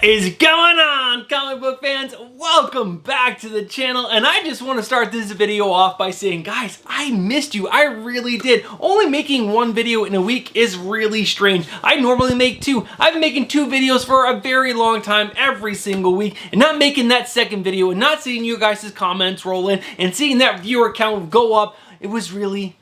What is going on, comic book fans? Welcome back to the channel, and I just want to start this video off by saying, guys, I missed you. I really did. Only making one video in a week is really strange. I normally make two. I've been making two videos for a very long time, every single week, and not making that second video and not seeing you guys' comments roll in and seeing that viewer count go up, it was really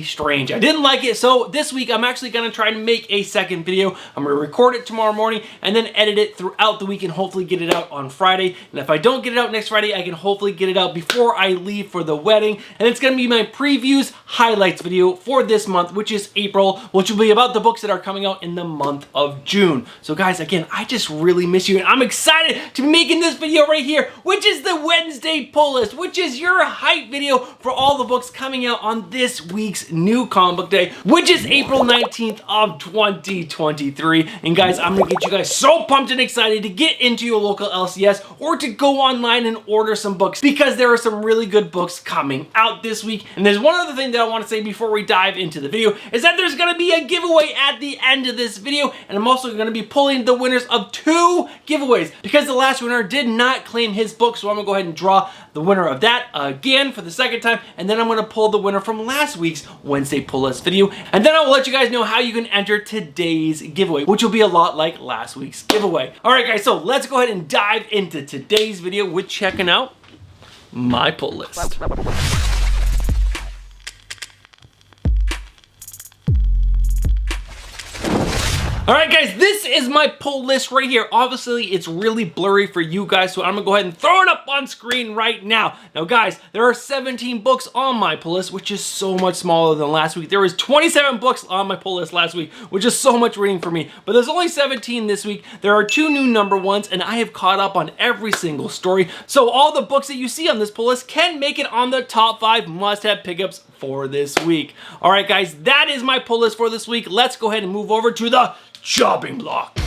strange. I didn't like it, so this week I'm actually going to try to make a second video. I'm going to record it tomorrow morning and then edit it throughout the week and hopefully get it out on Friday. And if I don't get it out next Friday, I can hopefully get it out before I leave for the wedding. And it's going to be my previews highlights video for this month, which is April, which will be about the books that are coming out in the month of June. So guys, again, I just really miss you and I'm excited to be making this video right here, which is the Wednesday pull list, which is your hype video for all the books coming out on this week's new comic book day, which is April 19th of 2023. And guys, I'm gonna get you guys so pumped and excited to get into your local LCS or to go online and order some books, because there are some really good books coming out this week. And there's one other thing that I want to say before we dive into the video, is that there's gonna be a giveaway at the end of this video, and I'm also gonna be pulling the winners of two giveaways, because the last winner did not claim his book. So I'm gonna go ahead and draw the winner of that again for the second time, and then I'm gonna pull the winner from last week's Wednesday pull list video, and then I will let you guys know how you can enter today's giveaway, which will be a lot like last week's giveaway. Alright guys, so let's go ahead and dive into today's video with checking out my pull list. Alright guys, this is my pull list right here. Obviously, it's really blurry for you guys, so I'm gonna go ahead and throw it up on screen right now. Now guys, there are 17 books on my pull list, which is so much smaller than last week. There was 27 books on my pull list last week, which is so much reading for me. But there's only 17 this week. There are two new number ones, and I have caught up on every single story. So all the books that you see on this pull list can make it on the top 5 must-have pickups for this week. Alright guys, that is my pull list for this week. Let's go ahead and move over to the chopping block.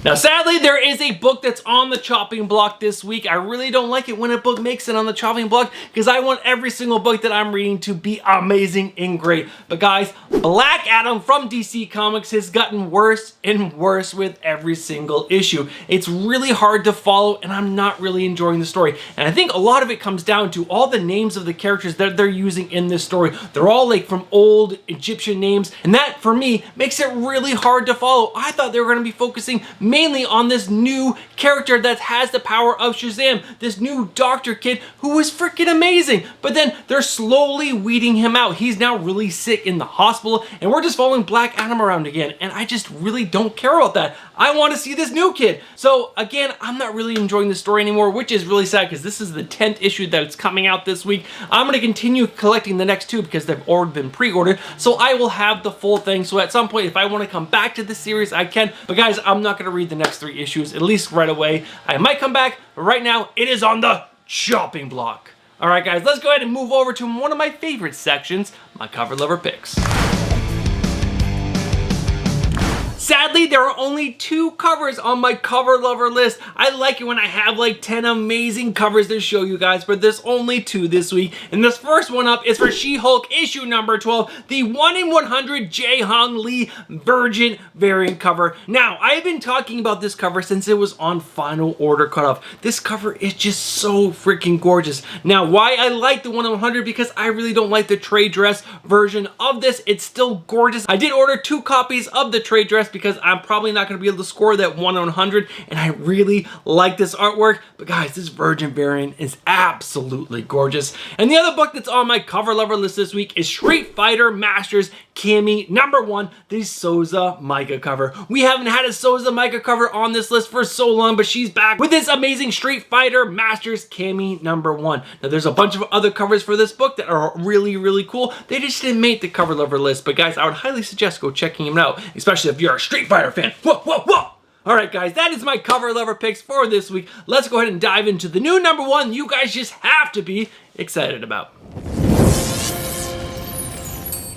Now, sadly, there is a book that's on the chopping block this week. I really don't like it when a book makes it on the chopping block, because I want every single book that I'm reading to be amazing and great. But guys, Black Adam from DC Comics has gotten worse and worse with every single issue. It's really hard to follow, and I'm not really enjoying the story. And I think a lot of it comes down to all the names of the characters that they're using in this story. They're all like from old Egyptian names, and that, for me, makes it really hard to follow. I thought they were going to be focusing mainly on this new character that has the power of Shazam, this new doctor kid who is freaking amazing. But then they're slowly weeding him out. He's now really sick in the hospital, and we're just following Black Adam around again, and I just really don't care about that. I want to see this new kid. So again, I'm not really enjoying the story anymore, which is really sad, because this is the 10th issue that it's coming out this week. I'm going to continue collecting the next two because they've already been pre-ordered, so I will have the full thing. So at some point, if I want to come back to this series, I can. But guys, I'm not going to read the next 3 issues, at least right away. I might come back, but right now, it is on the chopping block. Alright guys, let's go ahead and move over to one of my favorite sections, my cover lover picks. Sadly, there are only 2 covers on my cover lover list. I like it when I have like 10 amazing covers to show you guys, but there's only 2 this week. And this first one up is for She-Hulk issue number 12, the 1 in 100 Jae-Hong Lee Virgin variant cover. Now, I've been talking about this cover since it was on final order cutoff. This cover is just so freaking gorgeous. Now, why I like the 1 in 100? Because I really don't like the trade dress version of this. It's still gorgeous. I did order 2 copies of the trade dress because I'm probably not going to be able to score that 1 in 100, and I really like this artwork. But guys, this Virgin variant is absolutely gorgeous. And the other book that's on my cover lover list this week is Street Fighter Masters Cammy number 1, the Souza Micah cover. We haven't had a Souza Micah cover on this list for so long, but she's back with this amazing Street Fighter Masters Cammy number 1. Now, there's a bunch of other covers for this book that are really cool. They just didn't make the cover lover list, but guys, I would highly suggest go checking them out, especially if you're a Street Fighter fan. Whoa! Alright guys, that is my cover lover picks for this week. Let's go ahead and dive into the new number 1 you guys just have to be excited about.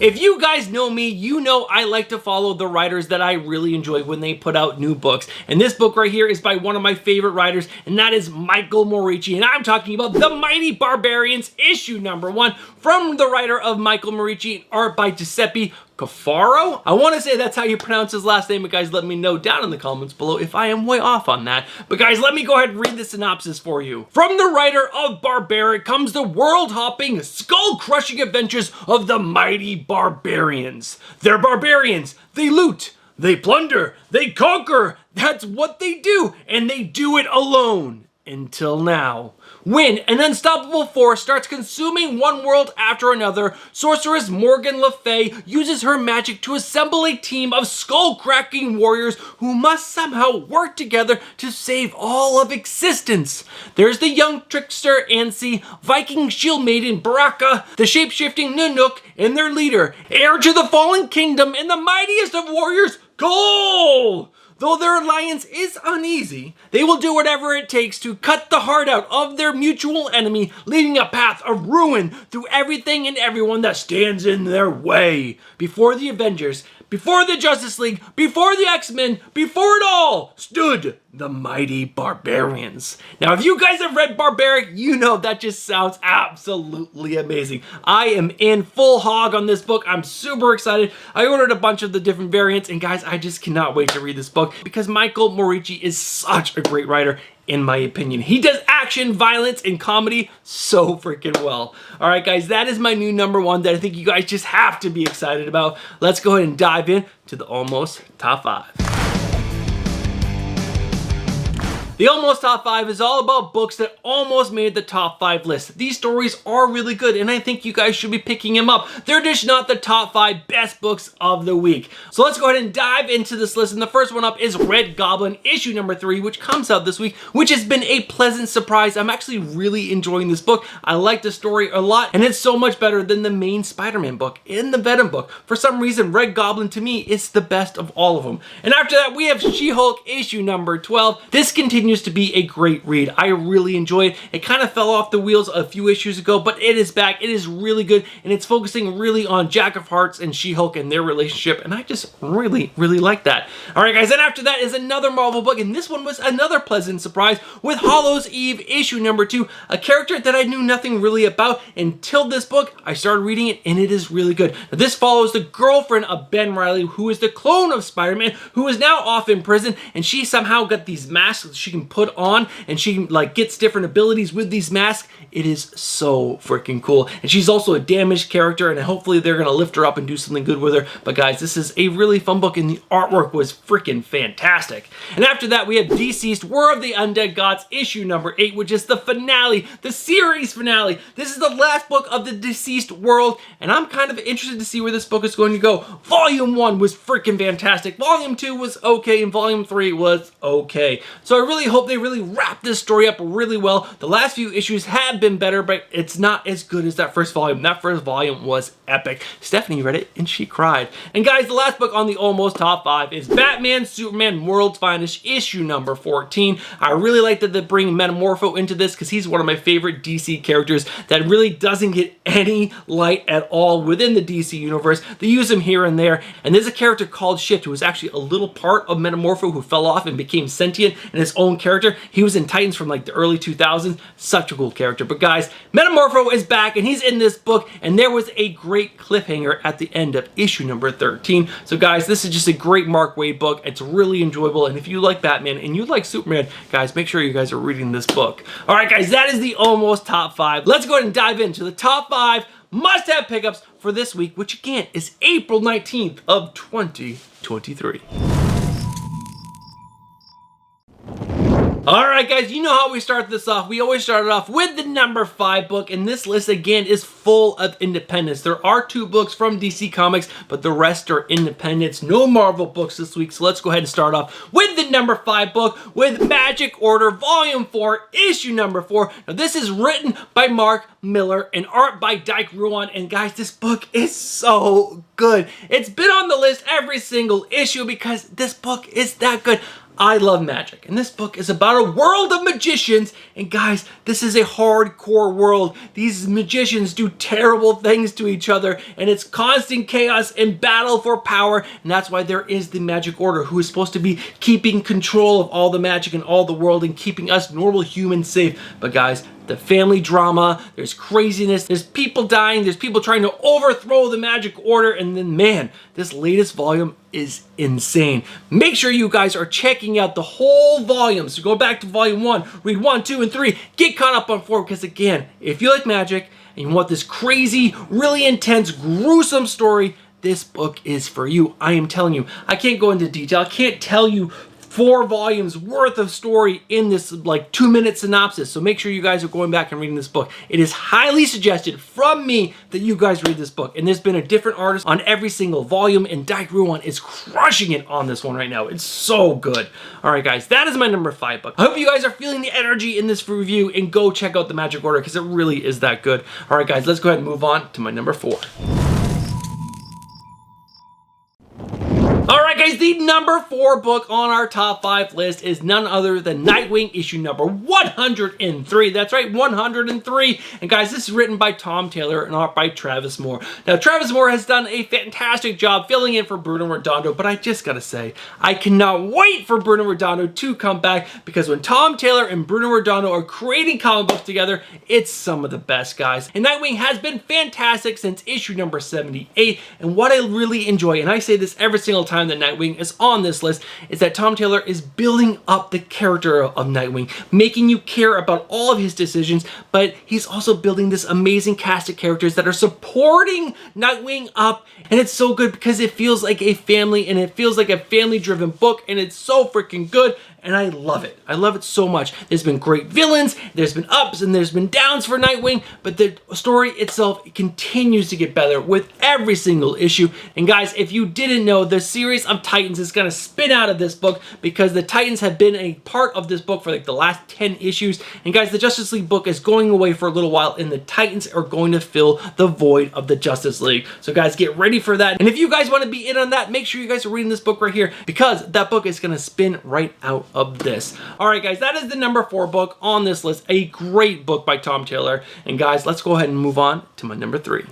If you guys know me, you know I like to follow the writers that I really enjoy when they put out new books. And this book right here is by one of my favorite writers, and that is Michael Morici. And I'm talking about The Mighty Barbarians issue number 1 from the writer of Michael Morici, art by Giuseppe Cafaro? I want to say that's how you pronounce his last name, but guys, let me know down in the comments below if I am way off on that. But guys, let me go ahead and read the synopsis for you. From the writer of Barbaric comes the world-hopping, skull-crushing adventures of the mighty barbarians. They're barbarians. They loot. They plunder. They conquer. That's what they do, and they do it alone. Until now. When an unstoppable force starts consuming one world after another, sorceress Morgan Le Fay uses her magic to assemble a team of skull-cracking warriors who must somehow work together to save all of existence. There's the young trickster Ansi, Viking shield maiden Baraka, the shape-shifting Nanook, and their leader, heir to the fallen kingdom and the mightiest of warriors, Cole! Though their alliance is uneasy, they will do whatever it takes to cut the heart out of their mutual enemy, leaving a path of ruin through everything and everyone that stands in their way. Before the Avengers, before the Justice League, before the X-Men, before it all, stood the mighty barbarians. Now, if you guys have read Barbaric, you know that just sounds absolutely amazing. I am in full hog on this book. I'm super excited. I ordered a bunch of the different variants, and guys, I just cannot wait to read this book because Michael Morici is such a great writer, in my opinion. He does action, violence, and comedy so freaking well. All right, guys, that is my new #1 that I think you guys just have to be excited about. Let's go ahead and dive in to the Almost Top 5. The Almost Top 5 is all about books that almost made the top 5 list. These stories are really good, and I think you guys should be picking them up. They're just not the top 5 best books of the week. So let's go ahead and dive into this list, and the first one up is Red Goblin, issue #3, which comes out this week, which has been a pleasant surprise. I'm actually really enjoying this book. I like the story a lot, and it's so much better than the main Spider-Man book and the Venom book. For some reason, Red Goblin, to me, is the best of all of them. And after that, we have She-Hulk, issue #12. This continues to be a great read. I really enjoy it. It kind of fell off the wheels a few issues ago, but it is back. It is really good, and it's focusing really on Jack of Hearts and She-Hulk and their relationship, and I just really like that. All right, guys, and after that is another Marvel book, and this one was another pleasant surprise with Hallows' Eve, issue #2, a character that I knew nothing really about until this book. I started reading it, and it is really good. Now, this follows the girlfriend of Ben Reilly, who is the clone of Spider-Man, who is now off in prison, and she somehow got these masks that she can put on, and she like gets different abilities with these masks. It is so freaking cool, and she's also a damaged character, and hopefully they're gonna lift her up and do something good with her. But guys, this is a really fun book, and the artwork was freaking fantastic. And after that, we have Deceased, War of the Undead Gods, issue #8, which is the finale, the series finale. This is the last book of the Deceased world, and I'm kind of interested to see where this book is going to go. Volume 1 was freaking fantastic. Volume 2 was okay, and Volume 3 was okay. So I really hope they really wrap this story up really well. The last few issues have been better, but it's not as good as that first volume. That first volume was epic. Stephanie read it and she cried. And guys, the last book on the Almost Top 5 is Batman Superman World's Finest, issue #14. I really like that they bring Metamorpho into this because he's one of my favorite DC characters that really doesn't get any light at all within the DC universe. They use him here and there, and there's a character called Shift who was actually a little part of Metamorpho who fell off and became sentient in his own character. He was in Titans from like the early 2000s. Such a cool character. But guys, Metamorpho is back, and he's in this book, and there was a great cliffhanger at the end of issue #13. So guys, this is just a great Mark Waid book. It's really enjoyable, and if you like Batman and you like Superman, guys, make sure you guys are reading this book. All right, guys, that is the Almost Top 5. Let's go ahead and dive into the top 5 must-have pickups for this week, which again is April 19th of 2023. Alright guys, you know how we start this off. We always start it off with the #5 book, and this list again is full of independents. There are 2 books from DC Comics, but the rest are independents. No Marvel books this week, so let's go ahead and start off with the #5 book with Magic Order Volume 4, issue #4. Now this is written by Mark Miller and art by Dyke Ruan, and guys, this book is so good. It's been on the list every single issue because this book is that good. I love magic, and this book is about a world of magicians, and guys, this is a hardcore world. These magicians do terrible things to each other, and it's constant chaos and battle for power, and that's why there is the Magic Order, who is supposed to be keeping control of all the magic in all the world and keeping us normal humans safe. But guys, the family drama, there's craziness, there's people dying, there's people trying to overthrow the magic order, and then man, this latest volume is insane. Make sure you guys are checking out the whole volume. So go back to volume 1, read 1, 2, and 3, get caught up on 4, because again, if you like magic and you want this crazy, really intense, gruesome story, this book is for you. I am telling you. I can't go into detail. I can't tell you 4 volumes worth of story in this like 2-minute synopsis. So make sure you guys are going back and reading this book. It is highly suggested from me that you guys read this book. And there's been a different artist on every single volume, and Dai Ruan is crushing it on this one right now. It's so good. All right, guys, that is my number 5 book. I hope you guys are feeling the energy in this review, and go check out the Magic Order because it really is that good. All right, guys, let's go ahead and move on to my number 4. Alright guys, the number 4 book on our top 5 list is none other than Nightwing issue number 103. That's right, 103. And guys, this is written by Tom Taylor and art by Travis Moore. Now, Travis Moore has done a fantastic job filling in for Bruno Redondo, but I just gotta say, I cannot wait for Bruno Redondo to come back, because when Tom Taylor and Bruno Redondo are creating comic books together, it's some of the best, guys. And Nightwing has been fantastic since issue number 78, and what I really enjoy, and I say this every single time that Nightwing is on this list, is that Tom Taylor is building up the character of Nightwing, making you care about all of his decisions, but he's also building this amazing cast of characters that are supporting Nightwing up, and it's so good because it feels like a family, and it feels like a family-driven book, and it's so freaking good, and I love it. I love it so much. There's been great villains, there's been ups, and there's been downs for Nightwing, but the story itself continues to get better with every single issue. And guys, if you didn't know, the series of Titans is going to spin out of this book, because the Titans have been a part of this book for like the last 10 issues. And guys, the Justice League book is going away for a little while, and the Titans are going to fill the void of the Justice League. So guys, get ready for that. And if you guys want to be in on that, make sure you guys are reading this book right here, because that book is going to spin right out of this. All right, guys, that is the number 4 book on this list. A great book by Tom Taylor. And guys, let's go ahead and move on to my number 3.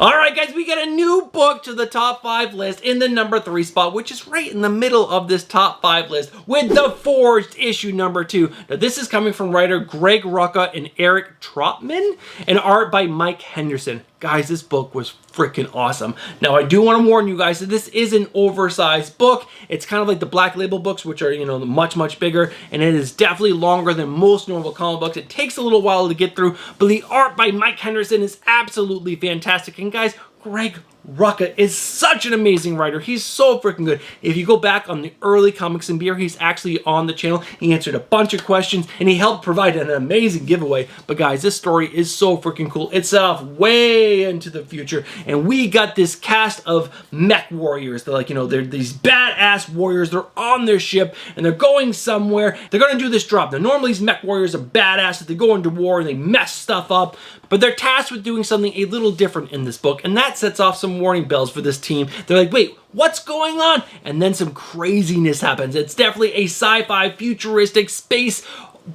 Alright guys, we get a new book to the top 5 list in the number 3 spot, which is right in the middle of this top 5 list, with The Forged issue number 2. Now this is coming from writer Greg Rucka and Eric Trotman, and art by Mike Henderson. Guys, this book was freaking awesome. Now, I do want to warn you guys that this is an oversized book. It's kind of like the Black Label books, which are, you know, much, much bigger, and it is definitely longer than most normal comic books. It takes a little while to get through, but the art by Mike Henderson is absolutely fantastic. And guys, Greg Rucka is such an amazing writer. He's so freaking good. If you go back on the early Comics and Beer, he's actually on the channel. He answered a bunch of questions, and he helped provide an amazing giveaway. But guys, this story is so freaking cool. It's set off way into the future, and we got this cast of mech warriors. They're like, you know, they're these badass warriors. They're on their ship, and they're going somewhere. They're going to do this drop. Now, normally these mech warriors are badass. They go into war, and they mess stuff up, but they're tasked with doing something a little different in this book, and that sets off some warning bells for this team. They're like, wait, what's going on? And then some craziness happens. It's definitely a sci-fi futuristic space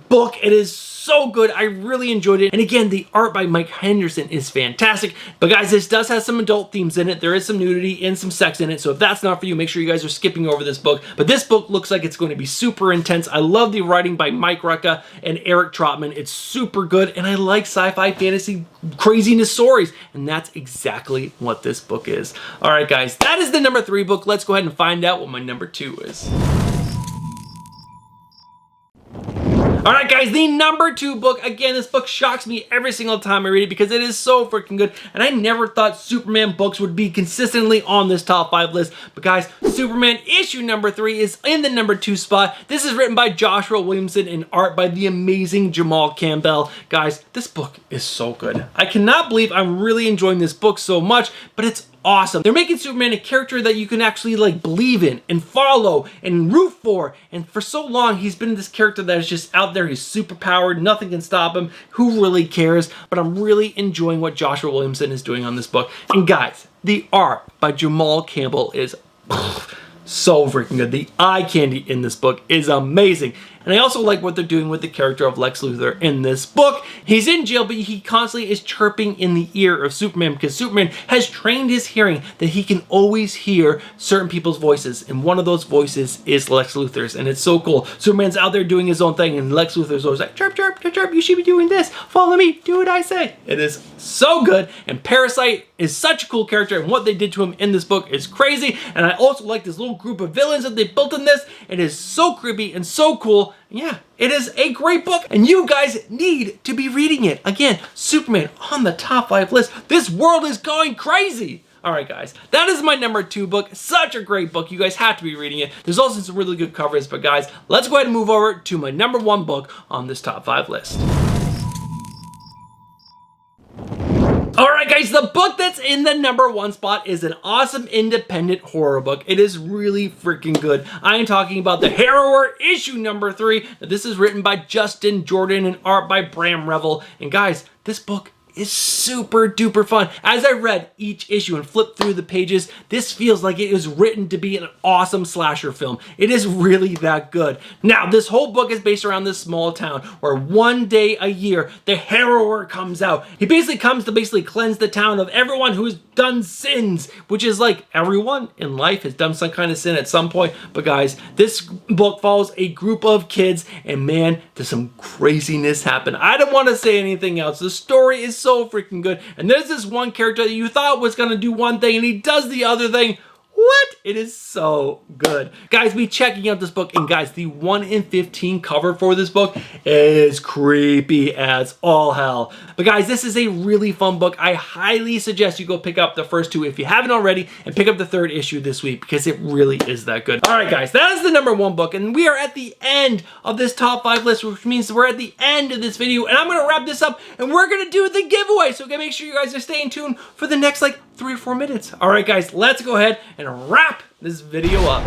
book. It is so good. I really enjoyed it. And again, the art by Mike Henderson is fantastic. But guys, this does have some adult themes in it. There is some nudity and some sex in it. So if that's not for you, make sure you guys are skipping over this book. But this book looks like it's going to be super intense. I love the writing by Mike Rucka and Eric Trotman. It's super good. And I like sci-fi fantasy craziness stories. And that's exactly what this book is. All right, guys, that is the number 3 book. Let's go ahead and find out what my number 2 is. Alright guys, the number 2 book, again, this book shocks me every single time I read it because it is so freaking good, and I never thought Superman books would be consistently on this top 5 list, but guys, Superman issue number 3 is in the number 2 spot. This is written by Joshua Williamson and art by the amazing Jamal Campbell. Guys, this book is so good. I cannot believe I'm really enjoying this book so much, but it's awesome. They're making Superman a character that you can actually like believe in and follow and root for. And for so long, he's been this character that is just out there. He's super powered. Nothing can stop him. Who really cares? But I'm really enjoying what Joshua Williamson is doing on this book. And guys, the art by Jamal Campbell is so freaking good. The eye candy in this book is amazing. And I also like what they're doing with the character of Lex Luthor in this book. He's in jail, but he constantly is chirping in the ear of Superman because Superman has trained his hearing that he can always hear certain people's voices. And one of those voices is Lex Luthor's. And it's so cool. Superman's out there doing his own thing and Lex Luthor's always like, chirp, chirp, chirp, chirp, you should be doing this. Follow me, do what I say. It is so good. And Parasite is such a cool character, and what they did to him in this book is crazy. And I also like this little group of villains that they built in this. It is so creepy and so cool. Yeah, it is a great book, and you guys need to be reading it. Again, Superman on the top 5 list. This world is going crazy. Alright guys, that is my number 2 book. Such a great book. You guys have to be reading it. There's also some really good covers, but guys, let's go ahead and move over to my number 1 book on this top 5 list. Alright guys, the book that's in the number 1 spot is an awesome independent horror book. It is really freaking good. I am talking about The Harrower issue number 3. Now, this is written by Justin Jordan and art by Bram Revel. And guys, this book is super duper fun. As I read each issue and flipped through the pages, this feels like it was written to be an awesome slasher film. It is really that good. Now, this whole book is based around this small town where one day a year, the Harrower comes out. He basically comes to cleanse the town of everyone who's done sins, which is like everyone in life has done some kind of sin at some point. But guys, this book follows a group of kids, and man, does some craziness happen. I don't want to say anything else. The story is so freaking good, and there's this one character that you thought was gonna do one thing and he does the other thing. What? It is so good. Guys, be checking out this book, and guys, the 1 in 15 cover for this book is creepy as all hell. But guys, this is a really fun book. I highly suggest you go pick up the first 2 if you haven't already, and pick up the 3rd issue this week because it really is that good. Alright guys, that is the number 1 book, and we are at the end of this top 5 list, which means we're at the end of this video, and I'm gonna wrap this up and we're gonna do the giveaway. So make sure you guys are staying tuned for the next like 3 or 4 minutes. Alright guys, let's go ahead and wrap this video up.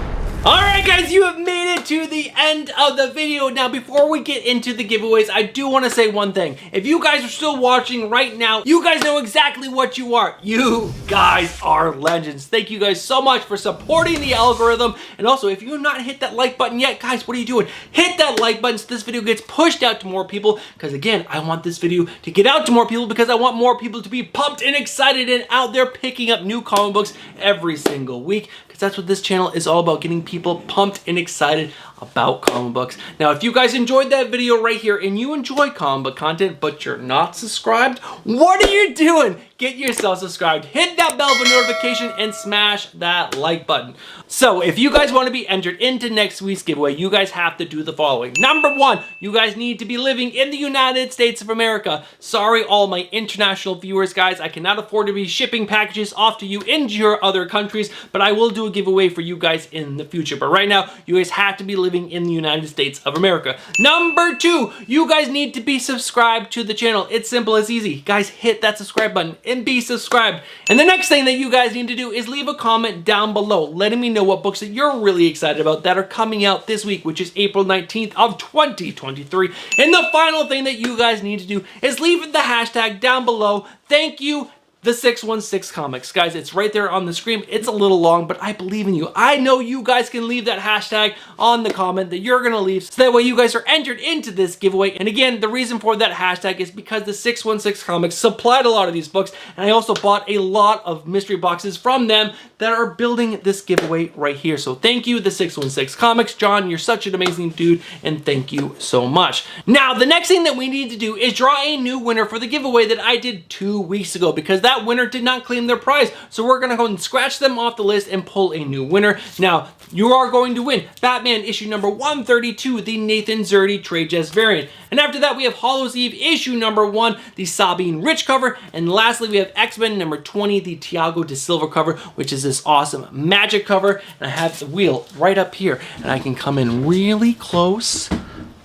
Alright guys, you have made it to the end of the video. Now before we get into the giveaways, I do want to say one thing. If you guys are still watching right now, you guys know exactly what you are. You guys are legends. Thank you guys so much for supporting the algorithm. And also, if you have not hit that like button yet, guys, what are you doing? Hit that like button so this video gets pushed out to more people. Because again, I want this video to get out to more people because I want more people to be pumped and excited and out there picking up new comic books every single week. Because that's what this channel is all about, getting people pumped and excited about comic books. Now, if you guys enjoyed that video right here and you enjoy comic book content, but you're not subscribed, what are you doing? Get yourself subscribed, hit that bell for notification, and smash that like button. So, if you guys want to be entered into next week's giveaway, you guys have to do the following. Number 1, you guys need to be living in the United States of America. Sorry, all my international viewers, guys. I cannot afford to be shipping packages off to you into your other countries, but I will do a giveaway for you guys in the future. But right now, you guys have to be living in the United States of America. Number 2, you guys need to be subscribed to the channel. It's simple as easy. Guys, hit that subscribe button and be subscribed. And the next thing that you guys need to do is leave a comment down below letting me know what books that you're really excited about that are coming out this week, which is April 19th of 2023. And the final thing that you guys need to do is leave the hashtag down below. Thank you, the 616 Comics. Guys, it's right there on the screen. It's a little long, but I believe in you. I know you guys can leave that hashtag on the comment that you're gonna leave, so that way you guys are entered into this giveaway. And again, the reason for that hashtag is because the 616 Comics supplied a lot of these books, and I also bought a lot of mystery boxes from them that are building this giveaway right here. So thank you, the 616 Comics. John, you're such an amazing dude, and thank you so much. Now, the next thing that we need to do is draw a new winner for the giveaway that I did 2 weeks ago, because that winner did not claim their prize. So we're gonna go and scratch them off the list and pull a new winner. Now, you are going to win Batman issue number 132, the Nathan Zerdy Trade Jazz variant. And after that, we have Hallows Eve issue number 1, the Sabine Rich cover. And lastly, we have X-Men number 20, the Thiago de Silva cover, which is this awesome magic cover. And I have the wheel right up here, and I can come in really close.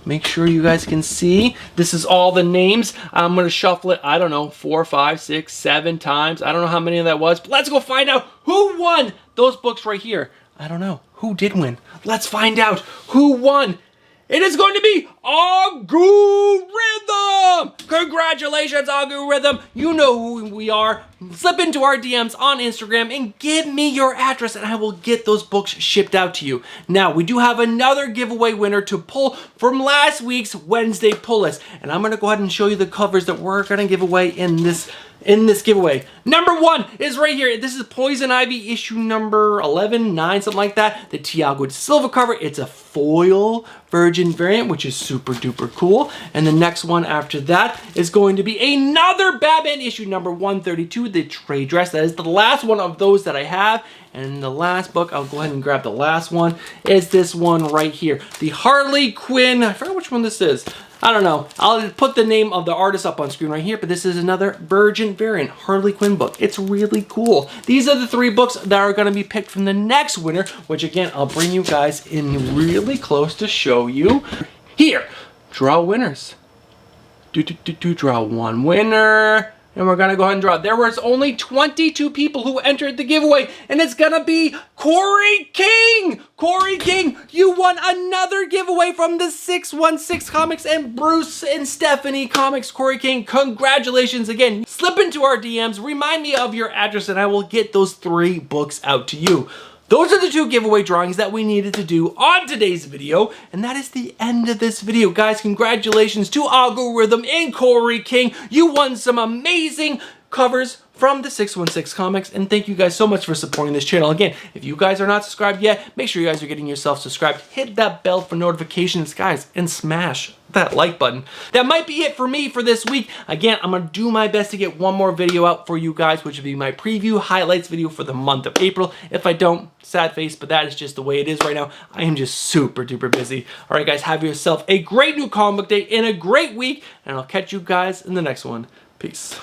Make sure you guys can see. This is all the names. I'm gonna shuffle it, I don't know, 4, 5, 6, 7 times. I don't know how many of that was, but let's go find out who won those books right here. I don't know. Who did win? Let's find out who won. It is going to be Algorithm! Congratulations, algorithm. You know who we are. Slip into our DMs on Instagram and give me your address and I will get those books shipped out to you. Now, we do have another giveaway winner to pull from last week's Wednesday pull list. And I'm gonna go ahead and show you the covers that we're gonna give away in this giveaway. Number 1 is right here. This is Poison Ivy issue number 11, 9, something like that. The Tiago Silva cover. It's a foil virgin variant, which is super duper cool. And the next one after that is going to be another Batman issue number 132, the trade dress. That is the last one of those that I have. And the last book, I'll go ahead and grab the last one, is this one right here. The Harley Quinn, I forgot which one this is. I don't know. I'll put the name of the artist up on screen right here, but this is another virgin variant Harley Quinn book. It's really cool. These are the 3 books that are going to be picked from the next winner, which again, I'll bring you guys in really close to show you. Here, draw winners. Draw one winner. And we're gonna go ahead and draw. There was only 22 people who entered the giveaway, and it's gonna be Corey King! Corey King, you won another giveaway from the 616 Comics and Bruce and Stephanie Comics. Corey King, congratulations again. Slip into our DMs, remind me of your address, and I will get those 3 books out to you. Those are the 2 giveaway drawings that we needed to do on today's video, and that is the end of this video. Guys, congratulations to Algorithm and Corey King. You won some amazing covers from the 616 Comics, and thank you guys so much for supporting this channel. Again, if you guys are not subscribed yet, make sure you guys are getting yourself subscribed. Hit that bell for notifications, guys, and smash that like button. That might be it for me for this week. Again, I'm gonna do my best to get one more video out for you guys, which will be my preview highlights video for the month of April. If I don't, sad face, but that is just the way it is right now. I am just super duper busy. All right, guys, have yourself a great new comic book day and a great week, and I'll catch you guys in the next one. Peace.